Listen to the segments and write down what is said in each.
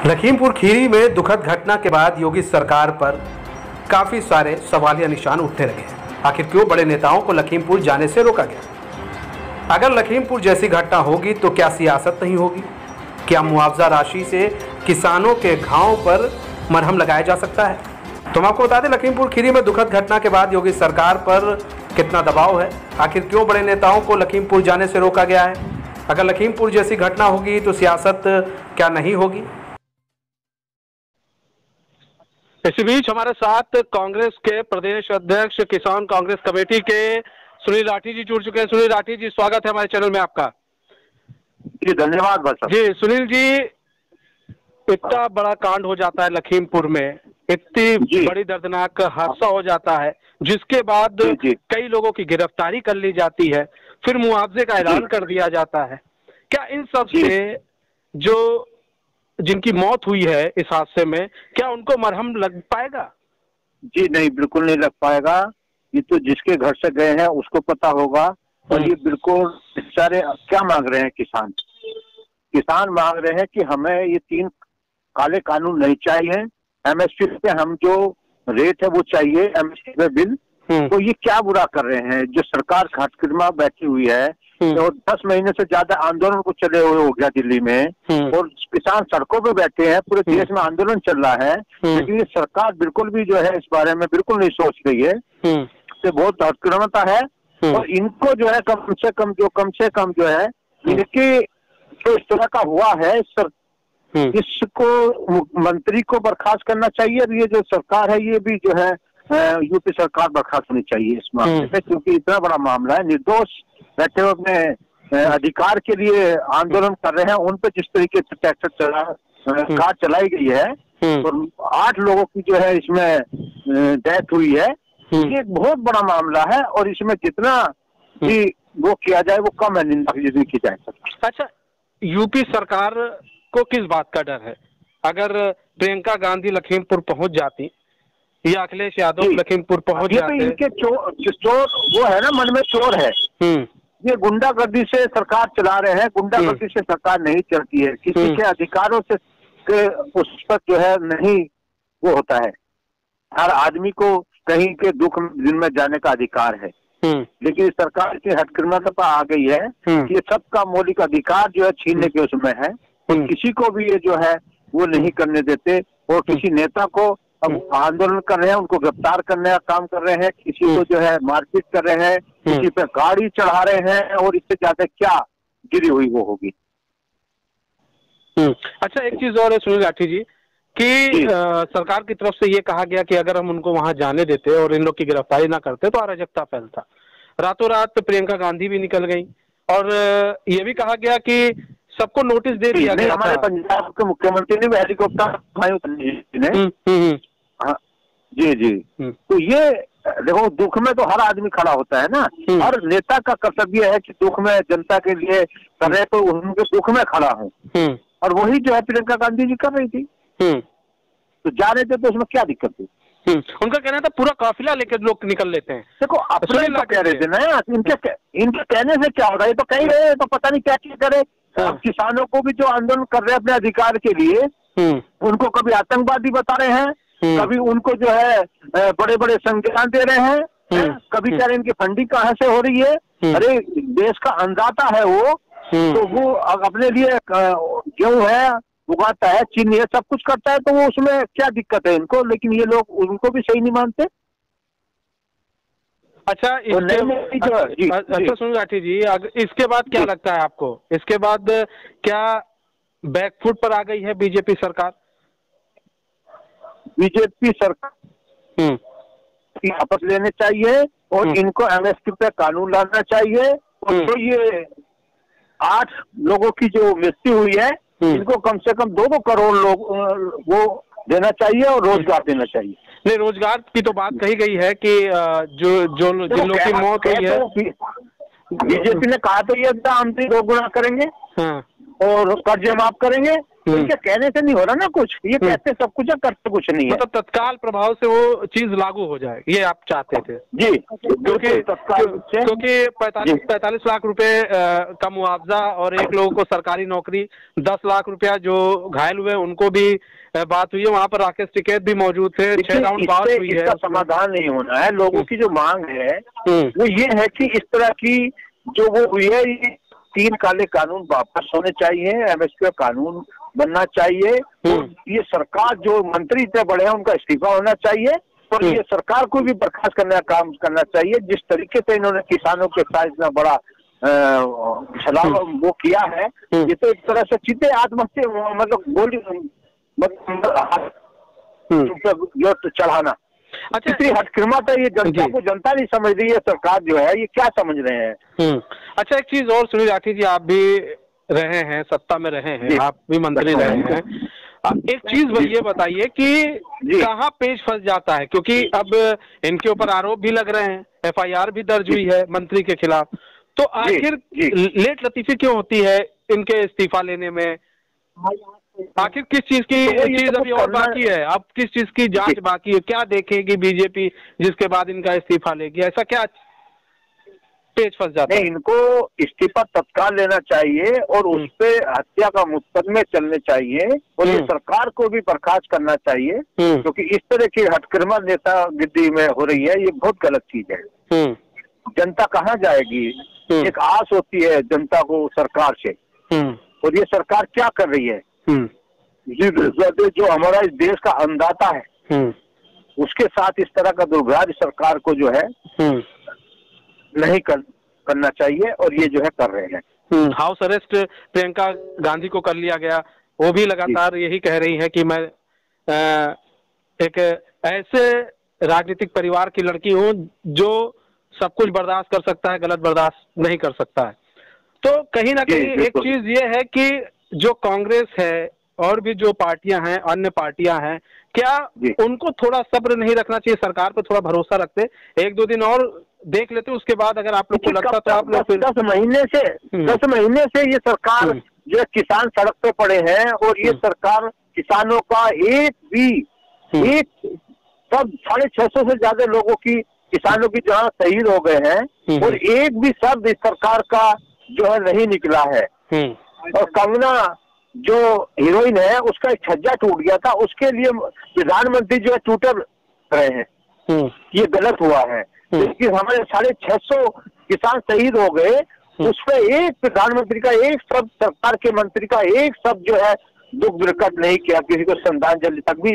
लखीमपुर खीरी में दुखद घटना के बाद योगी सरकार पर काफी सारे सवालिया निशान उठने लगे हैं। आखिर क्यों बड़े नेताओं को लखीमपुर जाने से रोका गया? अगर लखीमपुर जैसी घटना होगी तो क्या सियासत नहीं होगी? क्या मुआवजा राशि से किसानों के घावों पर मरहम लगाया जा सकता है? तो हम आपको बता दें, लखीमपुर खीरी में दुखद घटना के बाद योगी सरकार पर कितना दबाव है। आखिर क्यों बड़े नेताओं को लखीमपुर जाने से रोका गया है? अगर लखीमपुर जैसी घटना होगी तो सियासत क्या नहीं होगी? इसी बीच हमारे साथ कांग्रेस के प्रदेश अध्यक्ष किसान कांग्रेस कमेटी के सुनील राठी जी जुड़ चुके हैं। सुनील राठी जी, स्वागत है हमारे चैनल में आपका। जी धन्यवाद जी सुनील जी, इतना बड़ा कांड हो जाता है लखीमपुर में, इतनी बड़ी दर्दनाक हादसा हो जाता है, जिसके बाद कई लोगों की गिरफ्तारी कर ली जाती है, फिर मुआवजे का ऐलान कर दिया जाता है। क्या इन सब से जो जिनकी मौत हुई है इस हादसे में, क्या उनको मरहम लग पाएगा? जी नहीं, बिल्कुल नहीं लग पाएगा। ये तो जिसके घर से गए हैं उसको पता होगा। और ये बिल्कुल सारे क्या मांग रहे हैं किसान मांग रहे हैं कि हमें ये 3 काले कानून नहीं चाहिए। एमएसपी पे हम जो रेट है वो चाहिए, एमएसपी पे बिल। तो ये क्या बुरा कर रहे हैं? जो सरकार घाटकिरमा बैठी हुई है और 10 महीने से ज्यादा आंदोलन को चले हुए हो गया दिल्ली में, और किसान सड़कों पे बैठे हैं, पूरे देश में आंदोलन चल रहा है, लेकिन ये सरकार बिल्कुल भी जो है इस बारे में बिल्कुल नहीं सोच रही है। तो बहुत घाटकिरमता है। और इनको जो है कम से कम जो है इनके जो इस तरह का हुआ है, इसको मंत्री को बर्खास्त करना चाहिए। और ये जो सरकार है ये भी जो है यूपी सरकार बर्खास्त होनी चाहिए इस मामले में, क्योंकि इतना बड़ा मामला है। निर्दोष बैठे हुए अपने अधिकार के लिए आंदोलन कर रहे हैं, उन पर जिस तरीके से ट्रैक्टर कार चलाई गई है और 8 लोगों की जो है इसमें डेथ हुई है, ये एक बहुत बड़ा मामला है। और इसमें जितना भी वो किया जाए वो कम है, निंदा जितनी की जाए। अच्छा, यूपी सरकार को किस बात का डर है? अगर प्रियंका गांधी लखीमपुर पहुंच जाती या अखिलेश यादव लखीमपुर पहुंच जाते, इनके चोर वो है ना, मन में चोर है। ये गुंडागर्दी से सरकार चला रहे हैं। गुंडागर्दी से सरकार नहीं चलती है। किसी के अधिकारों से उस पर जो है नहीं वो होता है। हर आदमी को कहीं के दुख दिन में जाने का अधिकार है, लेकिन सरकार की हटकर्मता पर आ गई है कि ये सबका मौलिक अधिकार जो है छीनने के उसमें है। और किसी को भी ये जो है वो नहीं करने देते। और किसी नेता को अब आंदोलन कर रहे हैं, उनको गिरफ्तार करने का काम कर रहे हैं, किसी को जो है मारपीट कर रहे हैं, किसी पे गाड़ी चढ़ा रहे हैं, और इससे ज्यादा क्या गिरी हुई वो होगी। अच्छा, एक चीज और है सुनील राठी जी कि सरकार की तरफ से ये कहा गया कि अगर हम उनको वहां जाने देते और इन लोग की गिरफ्तारी ना करते तो अराजकता फैलता। रातों रात प्रियंका गांधी भी निकल गई, और ये भी कहा गया कि सबको नोटिस दे दिया गया। हमारे पंजाब के मुख्यमंत्री ने हेलीकॉप्टर जी। तो ये देखो, दुख में तो हर आदमी खड़ा होता है ना। हर नेता का कर्तव्य है कि दुख में जनता के लिए करे तो उनके दुख में खड़ा हूँ। और वही जो है प्रियंका गांधी जी कर रही थी। तो जा रहे थे तो उसमें क्या दिक्कत थी? उनका कहना था पूरा काफिला लेकर लोग निकल लेते हैं। देखो, अपने लोग कह रहे थे ना, इनके कहने से क्या होगा? ये तो कह रहे तो पता नहीं क्या चीज करे। अब किसानों को भी जो आंदोलन कर रहे हैं अपने अधिकार के लिए, उनको कभी आतंकवादी बता रहे हैं, कभी उनको जो है बड़े बड़े संज्ञान दे रहे हैं, कभी कह रहे हैं इनकी फंडिंग कहाँ से हो रही है। अरे, देश का अन्नदाता है वो, तो वो अपने लिए गेहूं है उगाता है, चीनी है, सब कुछ करता है, तो वो उसमें क्या दिक्कत है इनको? लेकिन ये लोग उनको भी सही नहीं मानते। अच्छा, अच्छा सुनील राठी जी, इसके बाद क्या लगता है आपको? इसके बाद क्या बैकफुट पर आ गई है बीजेपी सरकार? बीजेपी सरकार वापस लेने चाहिए और इनको एमएसपी पे कानून लाना चाहिए। और जो ये 8 लोगों की जो मृत्यु हुई है, इनको कम से कम 2-2 करोड़ लोग वो देना चाहिए और रोजगार देना चाहिए। नहीं, रोजगार की तो बात कही गई है कि जिन लोगों की मौत हुई है, बीजेपी ने कहा तो ये आमदनी 2 गुना करेंगे और कर्जे माफ करेंगे। इनके कहने से नहीं हो रहा ना कुछ, ये कहते सब कुछ है, करते कुछ नहीं है। मतलब तत्काल प्रभाव से वो चीज लागू हो जाए, ये आप चाहते थे? जी, क्योंकि 45 लाख रुपए का मुआवजा और एक लोगों को सरकारी नौकरी, 10 लाख रुपया जो घायल हुए उनको भी बात हुई है, वहाँ पर राकेश टिकैत भी मौजूद थे, 6 राउंड बात हुई है। इसका समाधान नहीं होना है। लोगों की जो मांग है वो ये है कि इस तरह की जो वो हुई है, ये 3 काले कानून वापस होने चाहिए, एमएसपी कानून बनना चाहिए, और ये सरकार जो मंत्री इतने बड़े हैं उनका इस्तीफा होना चाहिए, और ये सरकार को भी बर्खास्त करने का काम करना चाहिए। जिस तरीके से इन्होंने किसानों के साथ इतना बड़ा छलावा वो किया है, ये तो एक तरह से सीधे आत्महत्या, मतलब गोली जो चढ़ाना। अच्छा, इतनी हटकर्माता ये जनता को, जनता नहीं समझ रही है, सरकार जो है ये क्या समझ रहे हैं। अच्छा, एक चीज और सुनील राठी जी, आप भी रहे हैं, सत्ता में रहे हैं, आप भी मंत्री रहे हैं, एक चीज ये बताइए कि कहाँ पेच फंस जाता है, क्योंकि अब इनके ऊपर आरोप भी लग रहे हैं, एफआईआर भी दर्ज हुई है मंत्री के खिलाफ, तो आखिर लेट लतीफी क्यों होती है इनके इस्तीफा लेने में? आखिर किस चीज की चीज अभी और बाकी है? अब किस चीज की जांच बाकी है? क्या देखेगी बीजेपी जिसके बाद इनका इस्तीफा लेगी? ऐसा क्या पेच फंस जाता है? नहीं, इनको इस्तीफा तत्काल लेना चाहिए और उस पे हत्या का मुकदमे चलने चाहिए, और ये सरकार को भी बर्खास्त करना चाहिए, क्योंकि इस तरह की हटकर्मा नेता गिद्दी में हो रही है, ये बहुत गलत चीज है। जनता कहाँ जाएगी? एक आस होती है जनता को सरकार से, और ये सरकार क्या कर रही है? जो हमारा इस देश का अन्नदाता है उसके साथ इस तरह का दुर्भाग्य सरकार को जो है नहीं करना चाहिए, और ये जो है कर रहे हैं। हाउस अरेस्ट प्रियंका गांधी को कर लिया गया, वो भी लगातार यही कह रही है कि मैं एक ऐसे राजनीतिक परिवार की लड़की हूँ जो सब कुछ बर्दाश्त कर सकता है, गलत बर्दाश्त नहीं कर सकता है। तो कहीं ना कहीं एक चीज ये है कि जो कांग्रेस है और भी जो पार्टियां हैं, अन्य पार्टियां हैं, क्या उनको थोड़ा सब्र नहीं रखना चाहिए? सरकार पर थोड़ा भरोसा रखते, 1-2 दिन और देख लेते, उसके बाद अगर आप लोग को लगता तो आप लोग 10 महीने से ये सरकार जो किसान सड़क पे पड़े हैं, और ये सरकार किसानों का एक सब 650 से ज्यादा लोगों की, किसानों की जहाँ शहीद हो गए हैं, और एक भी शब्द इस सरकार का जो है नहीं निकला है। और कंगना जो हीरोइन है उसका एक छज्जा टूट गया था, उसके लिए प्रधानमंत्री जो है ट्विटर रहे हैं, ये गलत हुआ है। लेकिन हमारे 650 किसान शहीद हो गए, उस पर एक प्रधानमंत्री का एक शब्द, सरकार के मंत्री का एक शब्द जो है दुख प्रकट नहीं किया, किसी को श्रद्धांजलि तक भी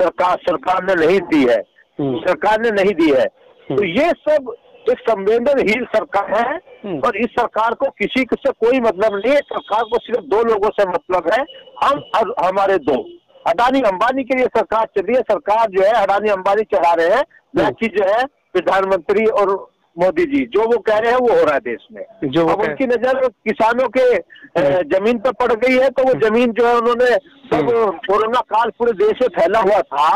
सरकार ने नहीं दी है, सरकार ने नहीं दी है। तो ये सब एक संवेदनहीन सरकार है, और इस सरकार को किसी से कोई मतलब नहीं है। सरकार को सिर्फ 2 लोगों से मतलब है, हम और हमारे 2। अडानी अंबानी के लिए सरकार चल रही है, सरकार जो है अडानी अंबानी चला रहे हैं, बाकी जो है प्रधानमंत्री और मोदी जी जो वो कह रहे हैं वो हो रहा है देश में। अब उनकी नजर किसानों के जमीन पर पड़ गई है, तो वो जमीन जो है उन्होंने सब कोरोना काल पूरे देश में फैला हुआ था,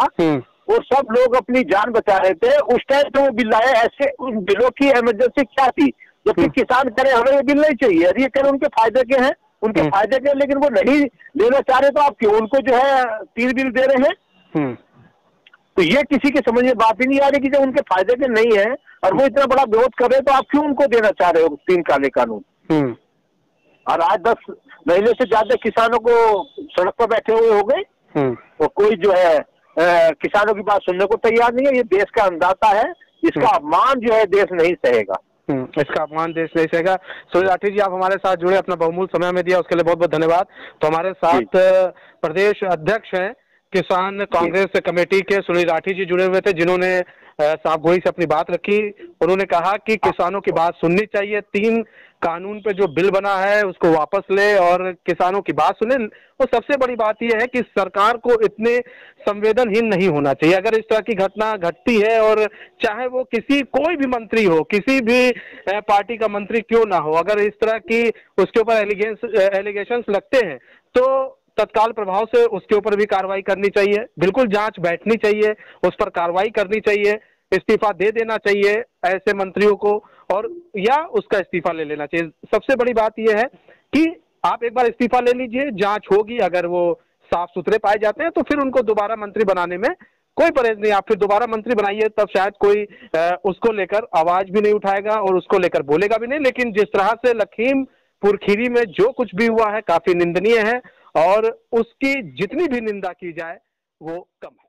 और सब लोग अपनी जान बचा रहे थे, उस टाइम तो वो बिल आए। ऐसे उन बिलों की इमरजेंसी क्या थी? जबकि किसान करे हमें ये बिल नहीं चाहिए, अरे ये कह उनके फायदे के हैं, उनके फायदे के, लेकिन वो नहीं लेना चाह रहे, तो आप क्यों उनको जो है 3 बिल दे रहे हैं? तो ये किसी के समझ में बात ही नहीं आ रही कि जब उनके फायदे के नहीं है और वो इतना बड़ा विरोध कर रहे हैं, तो आप क्यों उनको देना चाह रहे हो 3 काले कानून? और आज 10 महीने से ज्यादा किसानों को सड़क पर बैठे हुए हो गए, और कोई जो है किसानों की बात सुनने को तैयार नहीं है। ये देश का अन्नदाता है, इसका अपमान जो है देश नहीं सहेगा। इसका अपमान देश नहीं सहेगा। सुनील राठी जी, आप हमारे साथ जुड़े, अपना बहुमूल्य समय में दिया, उसके लिए बहुत बहुत धन्यवाद। तो हमारे साथ प्रदेश अध्यक्ष हैं किसान कांग्रेस कमेटी के सुनील राठी जी जुड़े हुए थे, जिन्होंने साफ गोई से अपनी बात रखी। उन्होंने कहा कि किसानों की बात सुननी चाहिए, 3 कानून पे जो बिल बना है उसको वापस ले और किसानों की बात सुने। और सबसे बड़ी बात यह है कि सरकार को इतने संवेदनहीन नहीं होना चाहिए। अगर इस तरह की घटना घटती है, और चाहे वो कोई भी मंत्री हो, किसी भी पार्टी का मंत्री क्यों ना हो, अगर इस तरह की उसके ऊपर एलिगेशंस लगते हैं तो तत्काल प्रभाव से उसके ऊपर भी कार्रवाई करनी चाहिए। बिल्कुल जांच बैठनी चाहिए, उस पर कार्रवाई करनी चाहिए, इस्तीफा दे देना चाहिए ऐसे मंत्रियों को, और या उसका इस्तीफा ले लेना चाहिए। सबसे बड़ी बात यह है कि आप एक बार इस्तीफा ले लीजिए, जांच होगी, अगर वो साफ सुथरे पाए जाते हैं तो फिर उनको दोबारा मंत्री बनाने में कोई परहेज नहीं। आप फिर दोबारा मंत्री बनाइए, तब शायद कोई उसको लेकर आवाज भी नहीं उठाएगा और उसको लेकर बोलेगा भी नहीं। लेकिन जिस तरह से लखीमपुर खीरी में जो कुछ भी हुआ है काफी निंदनीय है, और उसकी जितनी भी निंदा की जाए वो कम है।